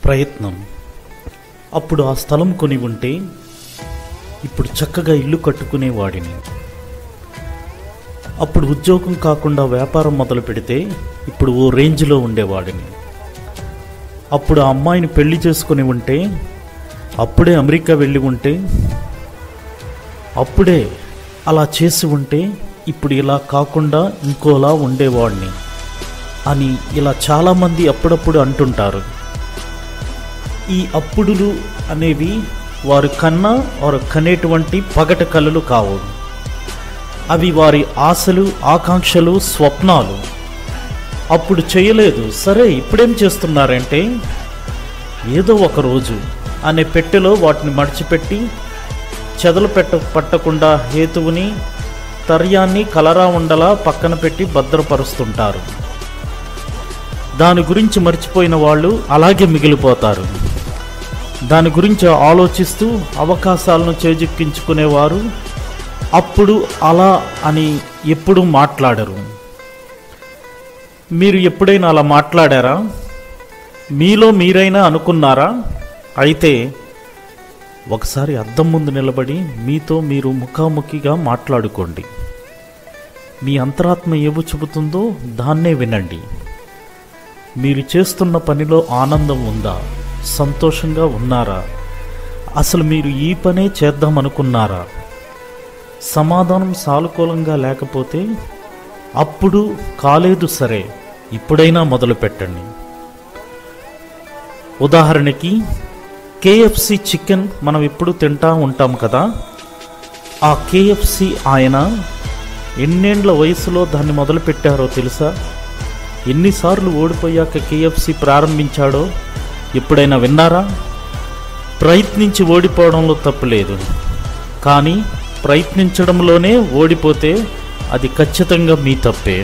ప్రయత్నం. అప్పుడు ఆ స్థలం కొని ఉంటే ఇప్పుడు చక్కగా ఇల్లు కట్టుకునేవాడిని. అప్పుడు ఉద్యోగం కాకుండా వ్యాపారం మొదలు పెడితే ఇప్పుడు ఓ రేంజ్లో ఉండేవాడిని. అప్పుడు ఆ అమ్మాయిని పెళ్లి చేసుకుని ఉంటే, అప్పుడే అమెరికా వెళ్ళి ఉంటే, అప్పుడే అలా చేసి ఉంటే ఇప్పుడు ఇలా కాకుండా ఇంకోలా ఉండేవాడిని అని ఇలా చాలామంది అప్పుడప్పుడు అంటుంటారు. ఈ అప్పుడులు అనేవి వారు కనేటువంటి పగటి కలలు కావు. అవి వారి ఆశలు, ఆకాంక్షలు, స్వప్నాలు. అప్పుడు చేయలేదు, సరే ఇప్పుడేం చేస్తున్నారంటే ఏదో ఒక రోజు అనే పెట్టెలో వాటిని మడిచిపెట్టి చెదలు పట్టకుండా హేతువుని, తర్యాన్ని కలరా ఉండలా పక్కన పెట్టి భద్రపరుస్తుంటారు. దాని గురించి మర్చిపోయిన వాళ్ళు అలాగే మిగిలిపోతారు. దాని గురించి ఆలోచిస్తూ అవకాశాలను చేజిక్కించుకునేవారు అప్పుడు అలా అని ఎప్పుడూ మాట్లాడరు. మీరు ఎప్పుడైనా అలా మాట్లాడారా? మీలో మీరైనా అనుకున్నారా? అయితే ఒకసారి అద్దం ముందు నిలబడి మీతో మీరు ముఖాముఖిగా మాట్లాడుకోండి. మీ అంతరాత్మ ఏవో చెబుతుందో దాన్నే వినండి. మీరు చేస్తున్న పనిలో ఆనందం ఉందా? సంతోషంగా ఉన్నారా? అసలు మీరు ఈ పనే చేద్దామనుకున్నారా? సమాధానం సానుకూలంగా లేకపోతే అప్పుడు కాలేదు, సరే ఇప్పుడైనా మొదలు పెట్టండి. ఉదాహరణకి KFC చికెన్ మనం ఎప్పుడు తింటూ ఉంటాం కదా. ఆ KFC ఆయన ఎన్నేండ్ల వయసులో దాన్ని మొదలు పెట్టారో తెలుసా? ఎన్నిసార్లు ఓడిపోయాక KFC ప్రారంభించాడో ఎప్పుడైనా విన్నారా? ప్రయత్నించి ఓడిపోవడంలో తప్పులేదు, కానీ ప్రయత్నించడంలోనే ఓడిపోతే అది ఖచ్చితంగా మీ తప్పే.